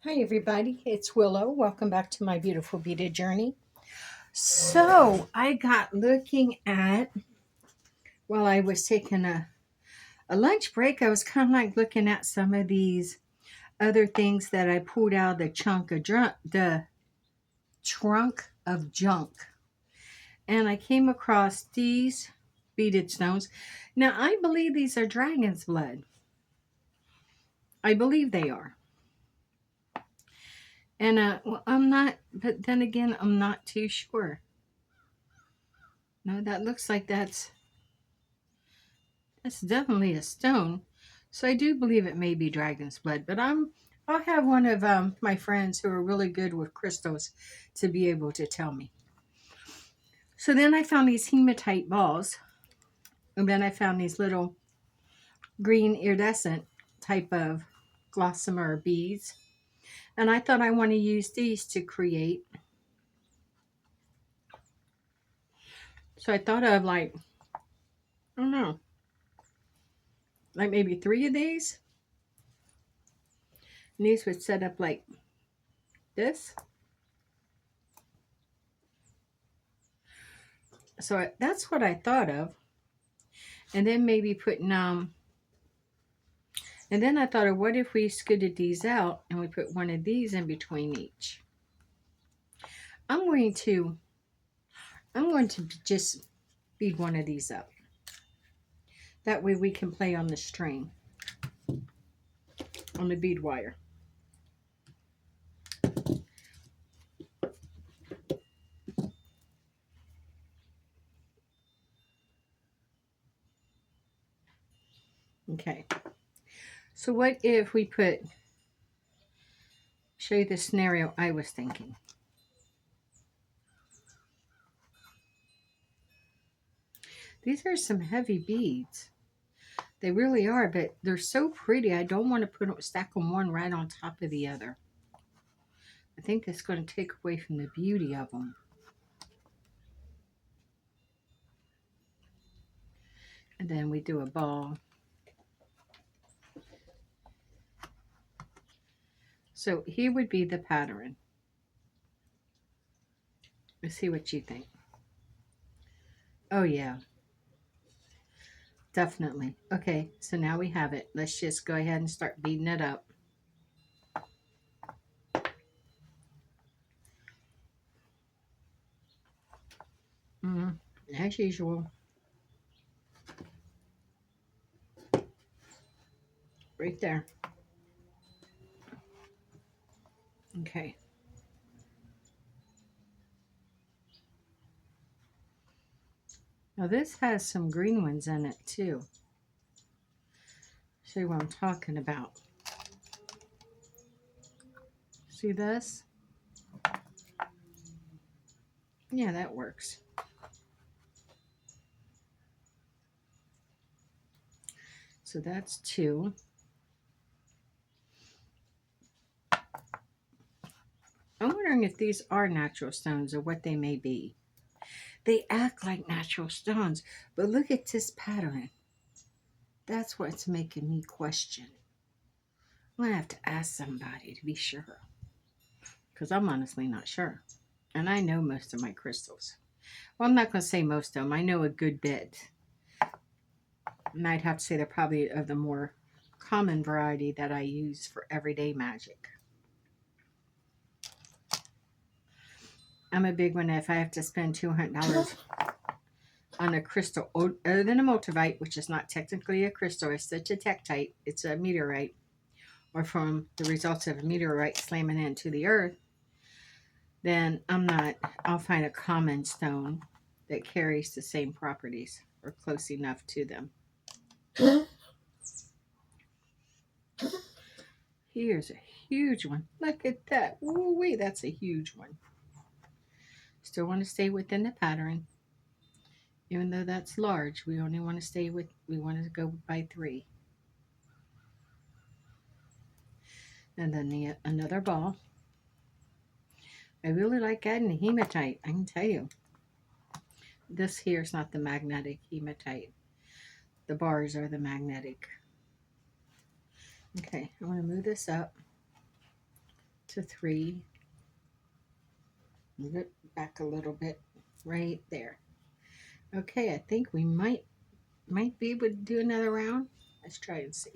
Hi everybody, it's Willow. Welcome back to my beautiful beaded journey. So I got looking at, while I was taking a lunch break, I was kind of like looking at some of these other things that I pulled out of the trunk of junk. And I came across these beaded stones. Now I believe these are dragon's blood. I believe they are. And well, I'm not, but then again, I'm not too sure. No, that looks like that's definitely a stone. So I do believe it may be dragon's blood, but I'll have one of my friends who are really good with crystals to be able to tell me. So then I found these hematite balls, and then I found these little green iridescent type of gossamer beads. And I thought I want to use these to create. So I thought of like, I don't know, like maybe 3 of these. And these would set up like this. So that's what I thought of. And then maybe putting and then I thought of what if we scooted these out and we put one of these in between each. I'm going to just bead one of these up. That way we can play on the string, on the bead wire. Okay. So what if we show you the scenario I was thinking. These are some heavy beads. They really are, but they're so pretty. I don't want to stack them one right on top of the other. I think that's going to take away from the beauty of them. And then we do a ball. So here would be the pattern. Let's see what you think. Oh yeah, definitely. Okay, so now we have it. Let's just go ahead and start beating it up. Mm, as usual. Right there. Okay. Now this has some green ones in it too. Show you what I'm talking about. See this? Yeah, that works. So that's 2. I'm wondering if these are natural stones or what they may be. They act like natural stones, but look at this pattern. That's what's making me question. I'm going to have to ask somebody to be sure, because I'm honestly not sure. And I know most of my crystals. Well, I'm not going to say most of them. I know a good bit. And I'd have to say they're probably of the more common variety that I use for everyday magic. I'm a big one. If I have to spend $200 on a crystal other than a multivite, which is not technically a crystal, it's such a tektite, it's a meteorite, or from the results of a meteorite slamming into the earth, then I'll find a common stone that carries the same properties or close enough to them. Here's a huge one. Look at that. Woo-wee, that's a huge one. Still want to stay within the pattern. Even though that's large, we only want to we want to go by 3. And then another ball. I really like adding the hematite, I can tell you. This here is not the magnetic hematite. The bars are the magnetic. Okay, I want to move this up. to 3. Move it back a little bit, right there. Okay, I think we might be able to do another round. Let's try and see.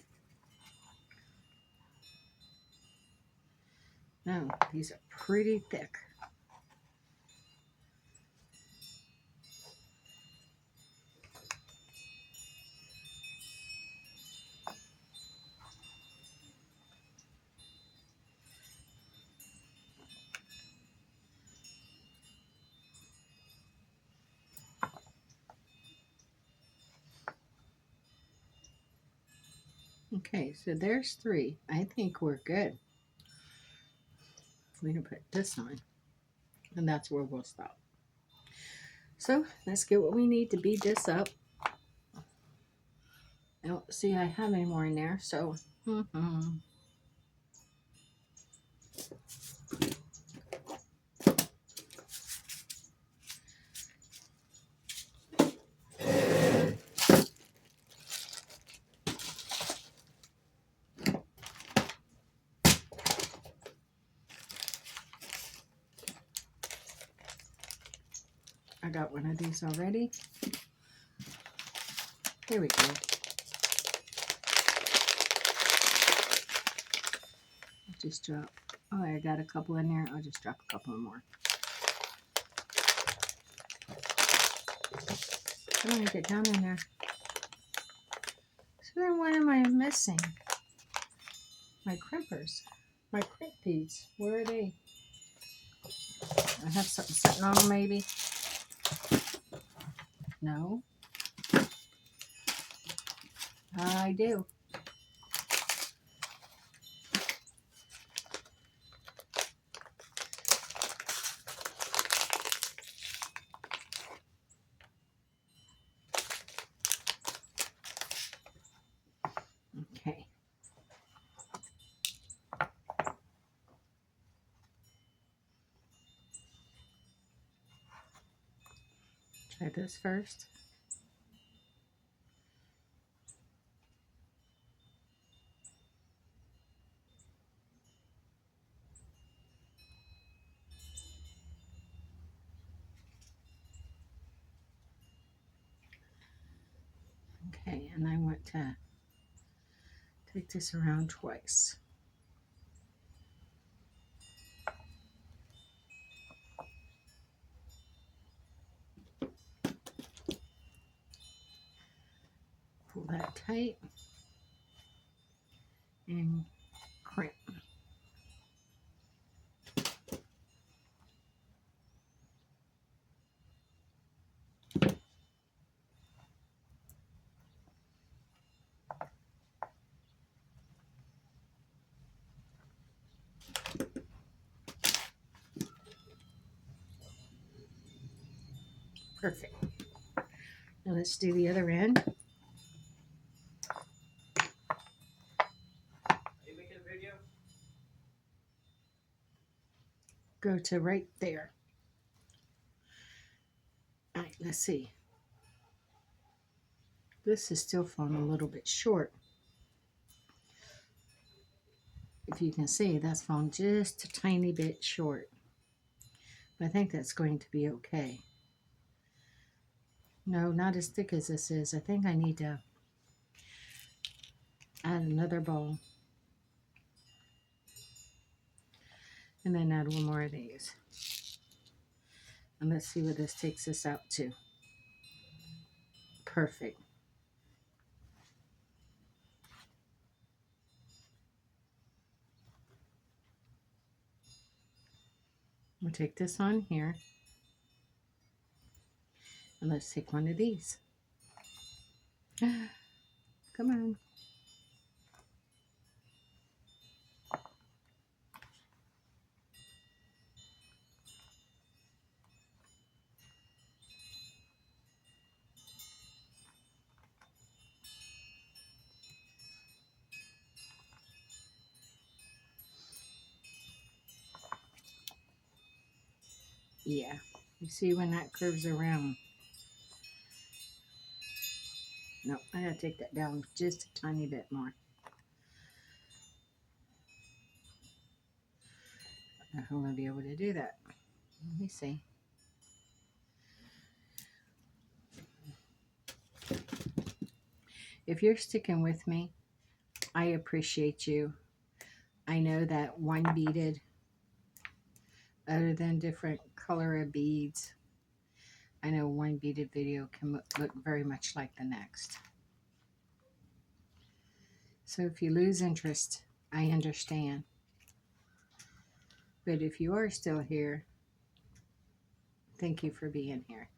No, these are pretty thick. Okay, so there's 3. I think we're good. We're going to put this on, and that's where we'll stop. So let's get what we need to bead this up. I don't see I have any more in there, so I got one of these already. Here we go. I'll just drop. Oh, I got a couple in there. I'll just drop a couple more. Come on, get down in there. So then what am I missing? My crimpers. My crimp beads. Where are they? I have something sitting on them maybe. No. I do. Okay. Try this first. Okay, and I want to take this around twice. Pull that tight and crimp. Perfect. Now let's do the other end. Are you making a video? Go to right there. All right, let's see. This is still falling a little bit short. If you can see, that's falling just a tiny bit short. But I think that's going to be okay. No, not as thick as this is. I think I need to add another ball. And then add one more of these. And let's see what this takes us out to. Perfect. We'll take this on here. And let's take one of these. Come on. Yeah. You see when that curves around. No, I gotta take that down just a tiny bit more. know if I'm going to be able to do that. Let me see. If you're sticking with me, I appreciate you. I know that one beaded, other than different color of beads, I know one beaded video can look very much like the next. So if you lose interest, I understand. But if you are still here, thank you for being here.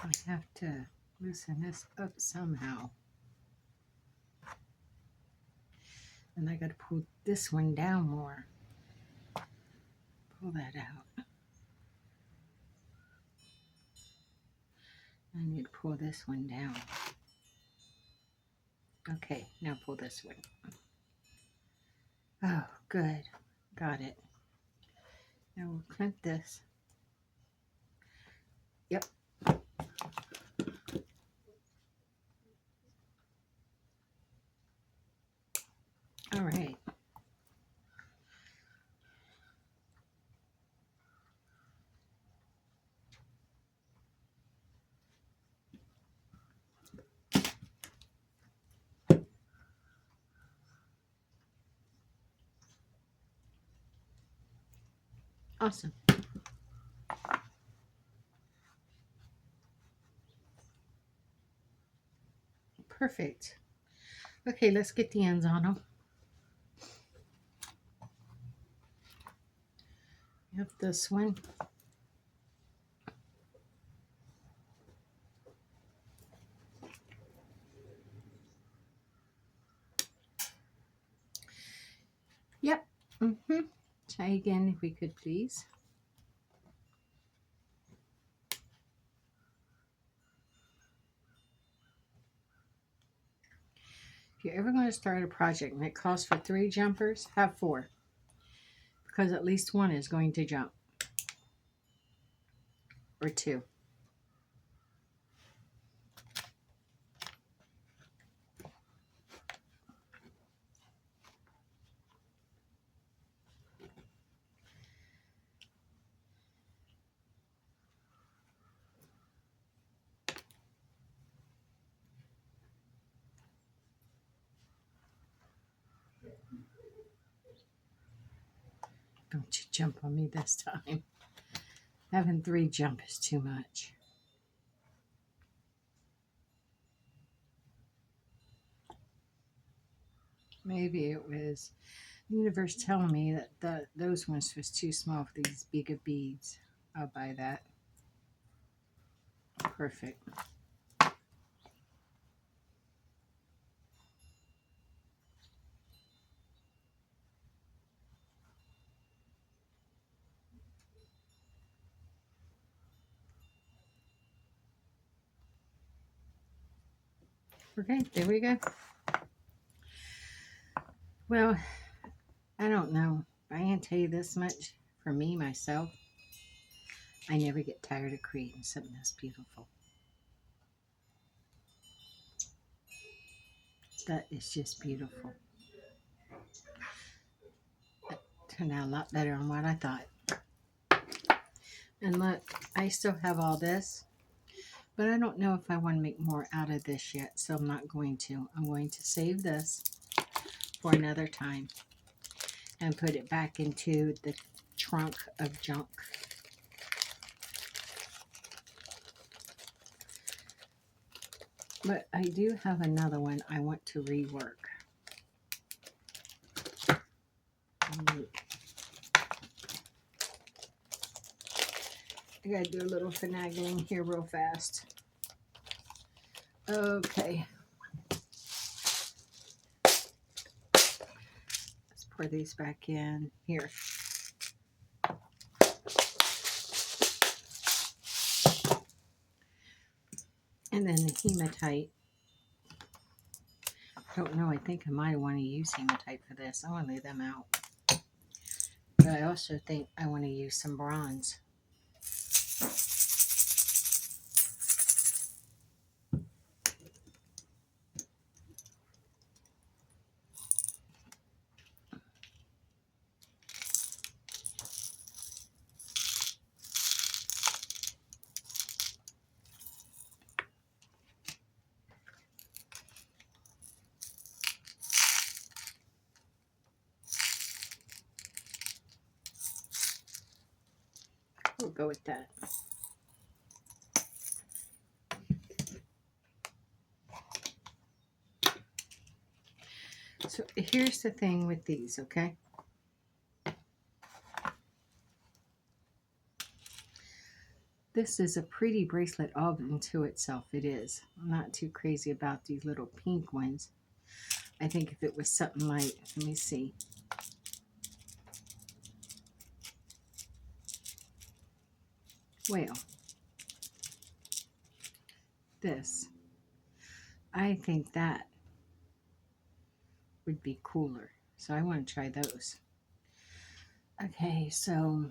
I have to loosen this up somehow. And I got to pull this one down more. Pull that out. I need to pull this one down. Okay, now pull this one. Oh, good. Got it. Now we'll clamp this. Yep. All right. Awesome. Perfect. Okay, let's get the ends on them. We have this one. Yep. Try again if we could, please. If you're ever going to start a project and it calls for 3 jumpers, have 4. Because at least one is going to jump. Or 2. Don't you jump on me this time. Having 3 jump is too much. Maybe it was the universe telling me that those ones was too small for these bigger beads. I'll buy that. Perfect. Okay, there we go. Well, I don't know. I can tell you this much. For me, myself, I never get tired of creating something that's beautiful. That is just beautiful. It turned out a lot better than what I thought. And look, I still have all this, but I don't know if I want to make more out of this yet, so I'm not going to. I'm going to save this for another time and put it back into the trunk of junk. But I do have another one I want to rework. I gotta do a little finagling here real fast. Okay. Let's pour these back in here. And then the hematite. I don't know, I think I might want to use hematite for this. I want to lay them out. But I also think I want to use some bronze. we'll go with that. So here's the thing with these, okay? This is a pretty bracelet all into itself. It is. I'm not too crazy about these little pink ones. I think if it was something like, let me see. Well, this. I think that would be cooler. So I want to try those. Okay, so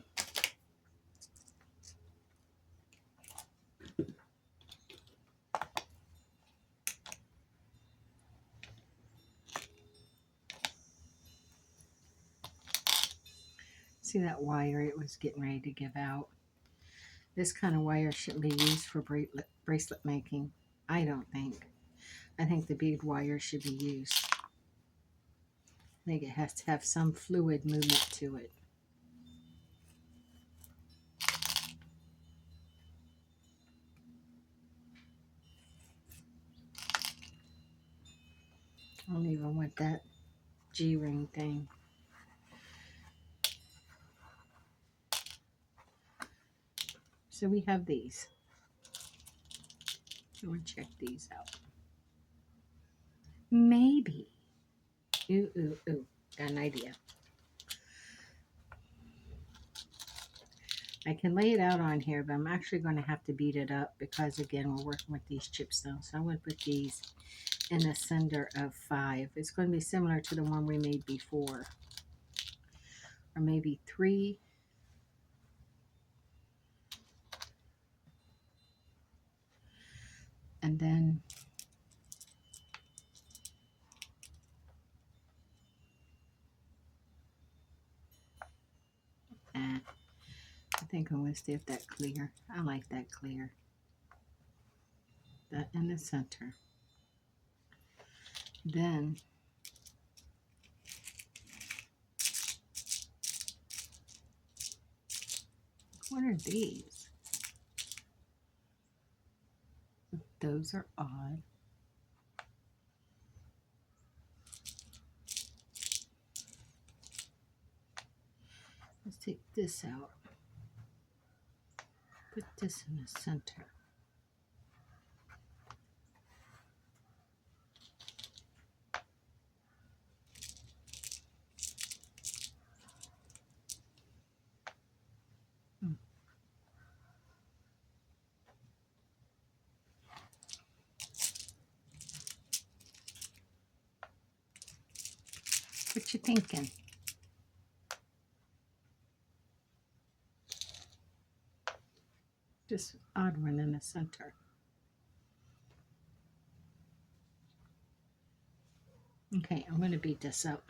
see that wire it was getting ready to give out. This kind of wire shouldn't be used for bracelet making. I don't think. I think the bead wire should be used. I think it has to have some fluid movement to it. I don't even want that G-ring thing. So we have these. We'll check these out. Maybe. Ooh, ooh, ooh. Got an idea. I can lay it out on here, but I'm actually going to have to beat it up because, again, we're working with these chipstones. So I'm going to put these in the center of 5. It's going to be similar to the one we made before. Or maybe 3. And then I think I'm going to stay with that clear. I like that clear. That in the center. Then what are these? Those are odd. Let's take this out. Put this in the center. What you thinking? Just odd one in the center. Okay, I'm going to beat this up.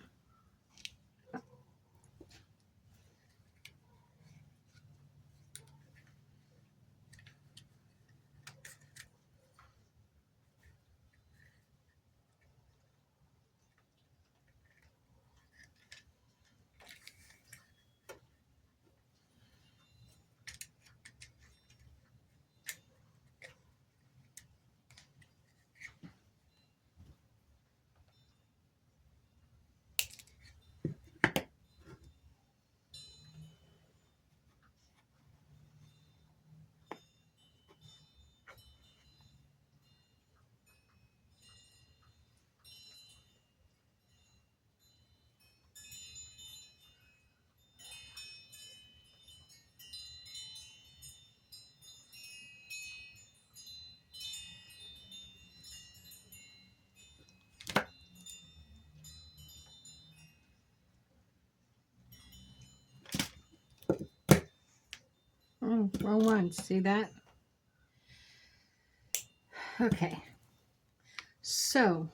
Wrong one. See that? Okay. So,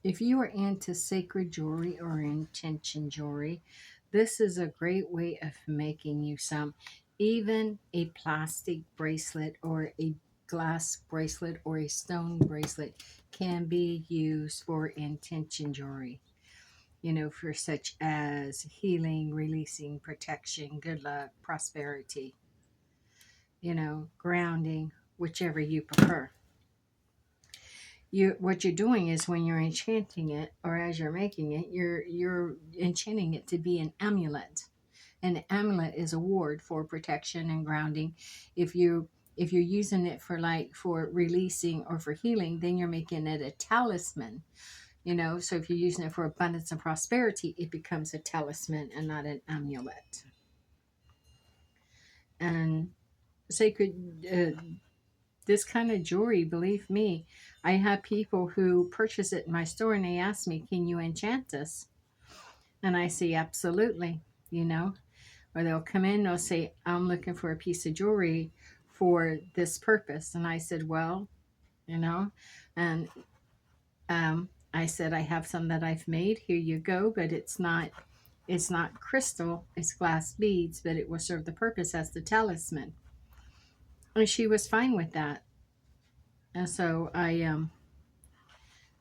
if you are into sacred jewelry or intention jewelry, this is a great way of making you some. Even a plastic bracelet or a glass bracelet or a stone bracelet can be used for intention jewelry. for such as healing, releasing, protection, good luck, prosperity, grounding, whichever you prefer. What you're doing is when you're enchanting it, or as you're making it, you're enchanting it to be an amulet. An amulet is a ward for protection and grounding. If you're using it for releasing or for healing, then you're making it a talisman. So if you're using it for abundance and prosperity, it becomes a talisman and not an amulet. And sacred, this kind of jewelry, believe me, I have people who purchase it in my store and they ask me, can you enchant this? And I say, absolutely, or they'll come in, they'll say, I'm looking for a piece of jewelry for this purpose. And I said, well, and I said, I have some that I've made. Here you go. But it's not crystal, it's glass beads, but it will serve the purpose as the talisman. And she was fine with that. And so I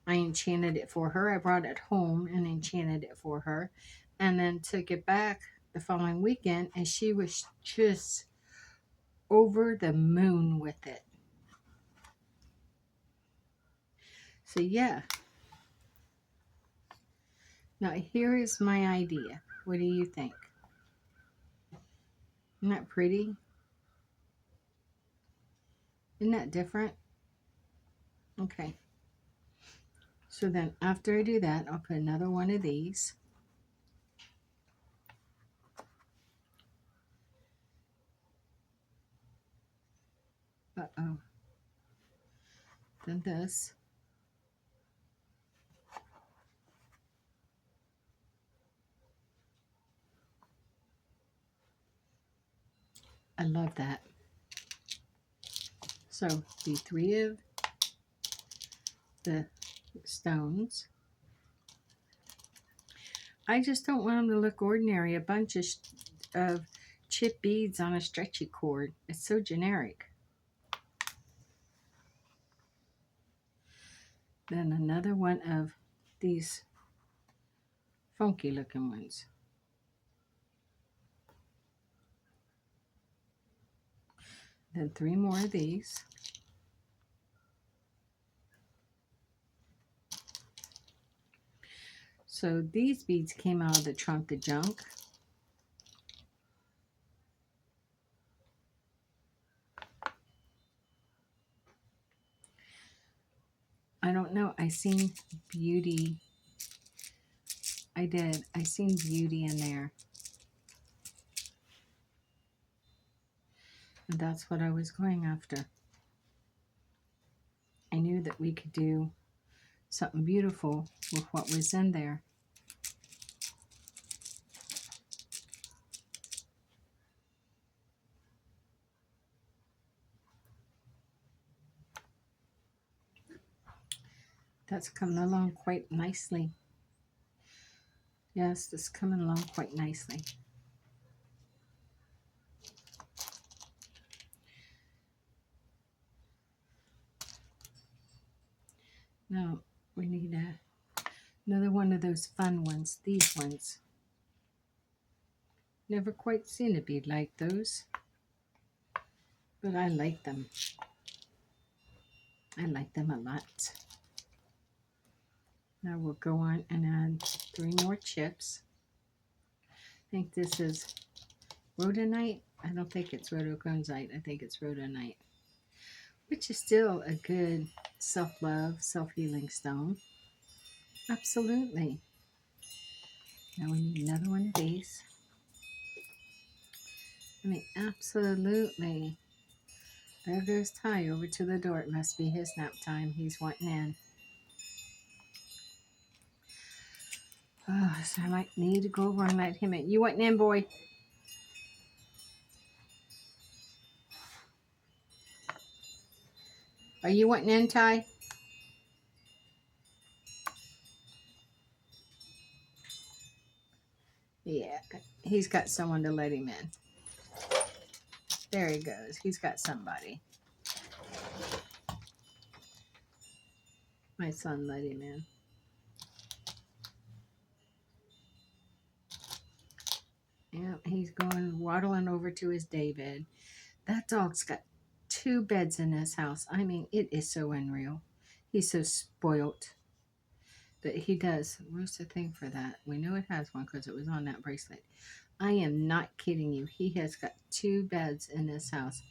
enchanted it for her. I brought it home and enchanted it for her, and then took it back the following weekend, and she was just over the moon with it. So yeah. Now here is my idea. What do you think? Isn't that pretty? Isn't that different? Okay. So then after I do that, I'll put another one of these. Uh-oh. Then this. I love that. So the 3 of the stones. I just don't want them to look ordinary. A bunch of chip beads on a stretchy cord. It's so generic. Then another one of these funky looking ones. Then 3 more of these. So these beads came out of the trunk of junk. I don't know. I seen beauty. I did. I seen beauty in there. And that's what I was going after. I knew that we could do something beautiful with what was in there. That's coming along quite nicely. Yes, that's coming along quite nicely. Now we need another one of those fun ones. These ones. Never quite seen a bead like those, but I like them. I like them a lot. Now we'll go on and add 3 more chips. I think this is Rhodanite. I don't think it's rhodochrosite. I think it's Rhodanite, which is still a good self-love, self-healing stone. Absolutely. Now we need another one of these. I mean, absolutely. There goes Ty over to the door. It must be his nap time. He's wanting in. Oh, so I might need to go over and let him in. You wanting in, boy? Are you wanting in, Ty? Yeah, he's got someone to let him in. There he goes. He's got somebody. My son let him in. he's going waddling over to his daybed. That dog's got 2 beds in his house. I mean, it is so unreal. He's so spoilt. But he does. Where's the thing for that? We know it has one because it was on that bracelet. I am not kidding you. He has got 2 beds in his house.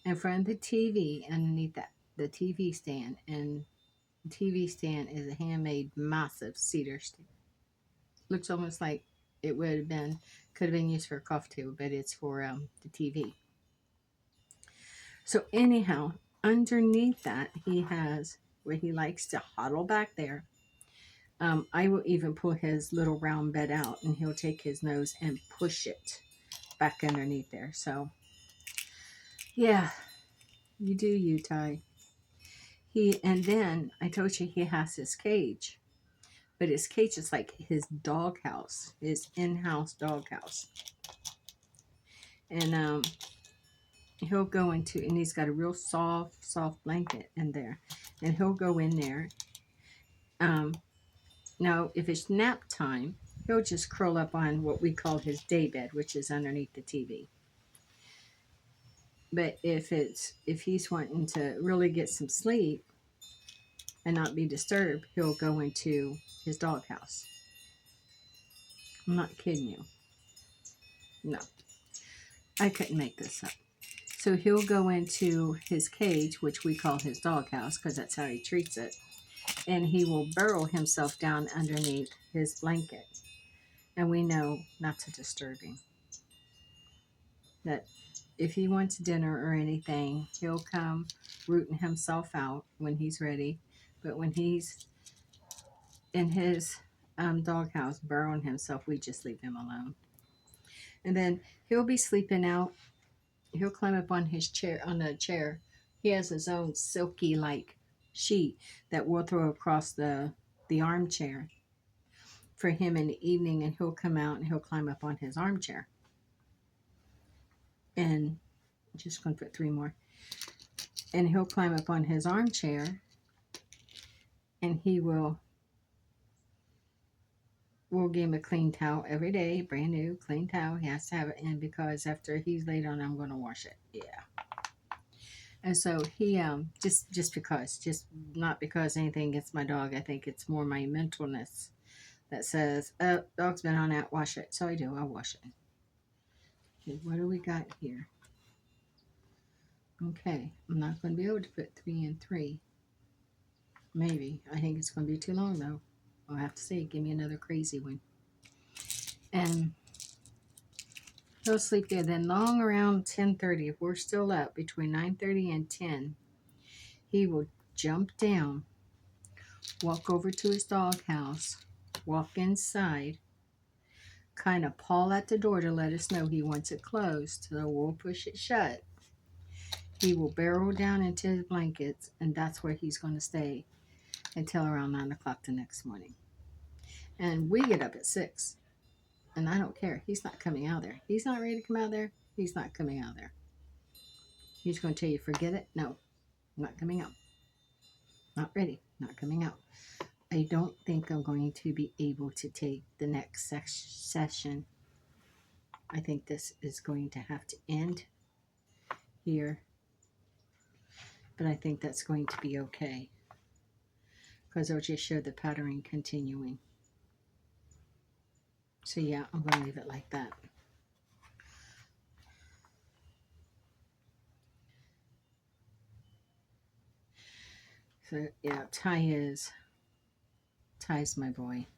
In front of the TV, underneath that, the TV stand. And the TV stand is a handmade, massive cedar stand. Looks almost like it could have been used for a coffee table, but it's for the TV. So anyhow, underneath that, he has where he likes to huddle back there. I will even pull his little round bed out, and he'll take his nose and push it back underneath there. So, yeah, you do, you, Ty. And then I told you he has his cage, but his cage is like his doghouse, his in-house doghouse. And he'll go into, and he's got a real soft blanket in there, and he'll go in there. Now, if it's nap time, he'll just curl up on what we call his day bed, which is underneath the TV. But if he's wanting to really get some sleep and not be disturbed, he'll go into his doghouse. I'm not kidding you. No, I couldn't make this up. So he'll go into his cage, which we call his doghouse, because that's how he treats it. And he will burrow himself down underneath his blanket. And we know not to disturb him. That if he wants dinner or anything, he'll come rooting himself out when he's ready. But when he's in his doghouse burrowing himself, we just leave him alone. And then he'll be sleeping out. He'll climb up on his chair, on the chair. He has his own silky like sheet that we'll throw across the armchair for him in the evening, and he'll come out and he'll climb up on his armchair. And I'm just going to put 3 more. And he'll climb up on his armchair, and we'll give him a clean towel every day, brand new clean towel. He has to have it in because after he's laid on, I'm going to wash it. Yeah. And so he just because, just not because anything against my dog. I think it's more my mentalness that says, "Oh, dog's been on that. Wash it." So I do. I wash it. Okay, what do we got here? Okay, I'm not going to be able to put 3 and 3. Maybe. I think it's going to be too long though. I'll have to see. Give me another crazy one. And he'll sleep there. Then long around 10:30, if we're still up, between 9:30 and 10, he will jump down, walk over to his doghouse, walk inside, kind of paw at the door to let us know he wants it closed, so we'll push it shut. He will burrow down into his blankets, and that's where he's going to stay until around 9 o'clock the next morning. And we get up at 6, and I don't care. He's not coming out there. He's not ready to come out there. He's not coming out there. He's going to tell you, forget it. No, I'm not coming out. Not ready. Not coming out. I don't think I'm going to be able to take the next session. I think this is going to have to end here. But I think that's going to be okay, because I'll just show the pattern continuing. So yeah, I'm going to leave it like that. So yeah, Ty's my boy.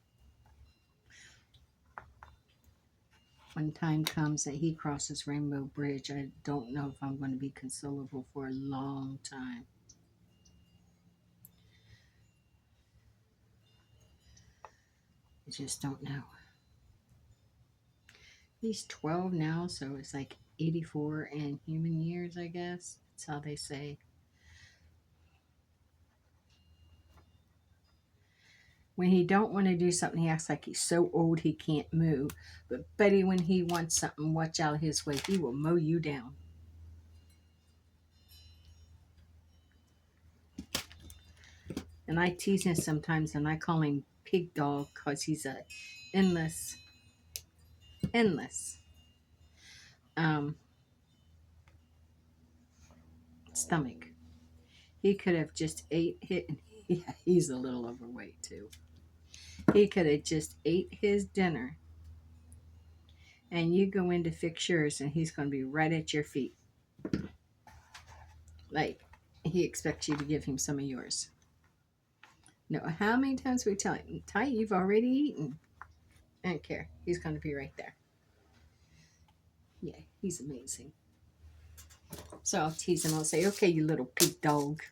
When time comes that he crosses Rainbow Bridge, I don't know if I'm going to be consolable for a long time. I just don't know. He's 12 now, so it's like 84 in human years, I guess. That's how they say. When he don't want to do something, he acts like he's so old he can't move. But Buddy, when he wants something, watch out his way. He will mow you down. And I tease him sometimes, and I call him Pig Dog because he's a endless. um, stomach. He could have just ate his, yeah, he's a little overweight too. He could have just ate his dinner and you go in to fix yours and he's going to be right at your feet. Like he expects you to give him some of yours. No, how many times we tell him, Ty, you've already eaten. I don't care. He's going to be right there. Yeah, he's amazing. So I'll tease him. I'll say, okay, you little pig dog.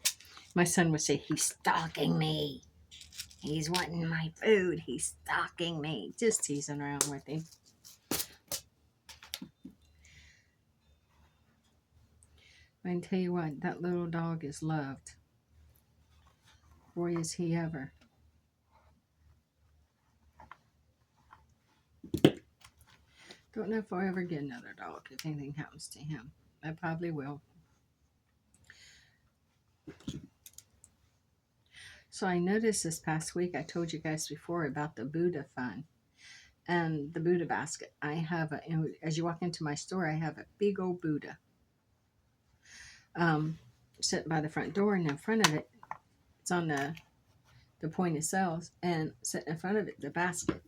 My son would say, he's stalking me. He's wanting my food. He's stalking me. Just teasing around with him. I can tell you what, that little dog is loved. Boy, is he ever. Don't know if I'll ever get another dog if anything happens to him. I probably will. So I noticed this past week, I told you guys before about the Buddha fund and the Buddha basket. I have, as you walk into my store, I have a big old Buddha sitting by the front door, and in front of it, it's on the point of sales, and sitting in front of it, the basket,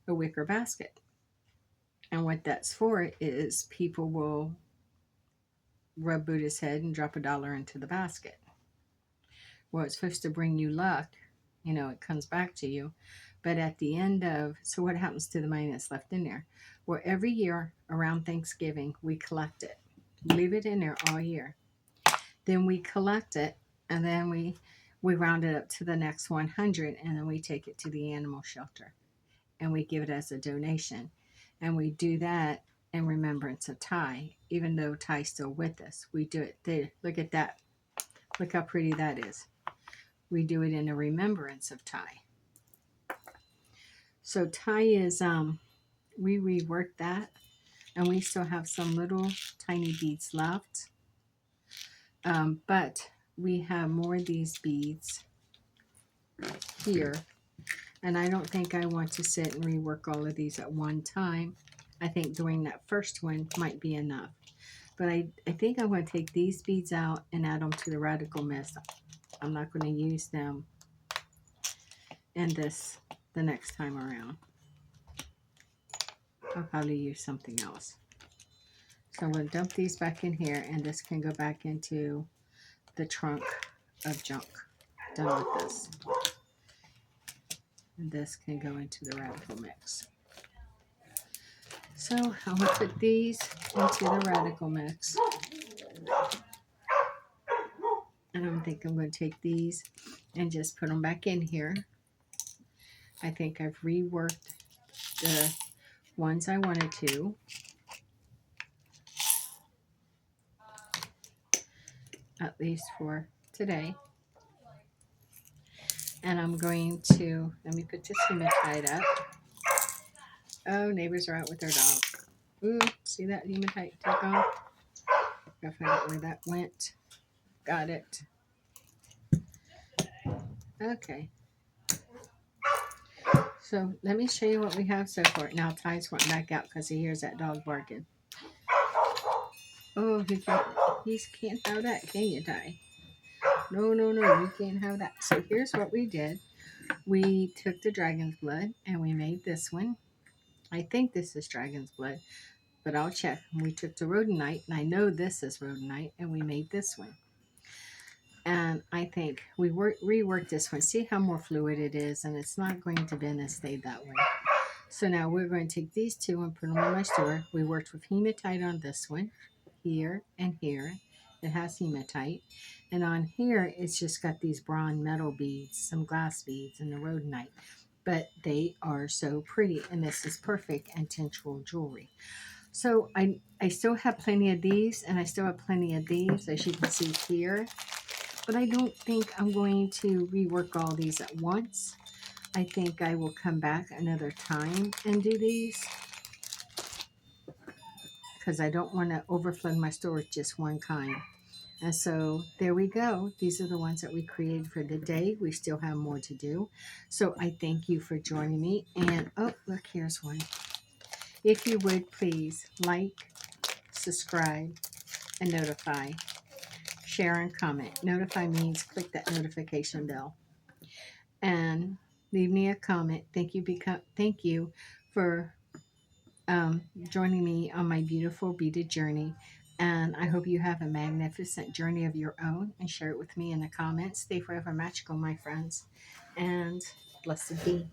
a wicker basket. And what that's for is people will rub Buddha's head and drop $1 into the basket. Well, it's supposed to bring you luck. You know, it comes back to you. But at the end of, so what happens to the money that's left in there? Well, every year around Thanksgiving, we collect it. Leave it in there all year. Then we collect it, and then we round it up to the next 100, and then we take it to the animal shelter. And we give it as a donation. And we do that in remembrance of Ty, even though Ty's still with us. We do it there. Look at that. Look how pretty that is. We do it in a remembrance of Ty. So Ty is, we reworked that, and we still have some little tiny beads left. But we have more of these beads here, and I don't think I want to sit and rework all of these at one time. I think doing that first one might be enough. But I think I'm going to take these beads out and add them to the Radical Mist. I'm not going to use them in this the next time around. I'll probably use something else. So I'm going to dump these back in here, and this can go back into the trunk of junk. Done with this. And this can go into the Radical Mix. So I'm going to put these into the Radical Mix. And I think I'm going to take these and just put them back in here. I think I've reworked the ones I wanted to. At least for today. And I'm going to, let me put this hematite up. Oh, neighbors are out with their dog. Ooh, see that hematite take off? Gotta find out where that went. Got it. Okay. So let me show you what we have so far. Now Ty's went back out because he hears that dog barking. Oh, he can't have that, can you, Ty? No, you can't have that. So here's what we did. We took the dragon's blood and we made this one. I think this is dragon's blood, but I'll check. We took the rhodanite, and I know this is rhodanite, and we made this one. And I think we reworked this one. See how more fluid it is, and it's not going to bend and stay that way. So now we're going to take these two and put them in my store. We worked with hematite on this one, here and here. It has hematite. And on here, it's just got these bronze metal beads, some glass beads, and the rhodanite. But they are so pretty, and this is perfect intentional jewelry. So I still have plenty of these, and I still have plenty of these, as you can see here. But I don't think I'm going to rework all these at once. I think I will come back another time and do these, because I don't want to overflood my store with just one kind. And so there we go. These are the ones that we created for the day. We still have more to do. So I thank you for joining me. And oh, look, here's one. If you would please like, subscribe, and notify. Share and comment. Notify means click that notification bell and leave me a comment. Thank you for joining me on my beautiful beaded journey. And I hope you have a magnificent journey of your own and share it with me in the comments. Stay forever magical, my friends, and blessed be.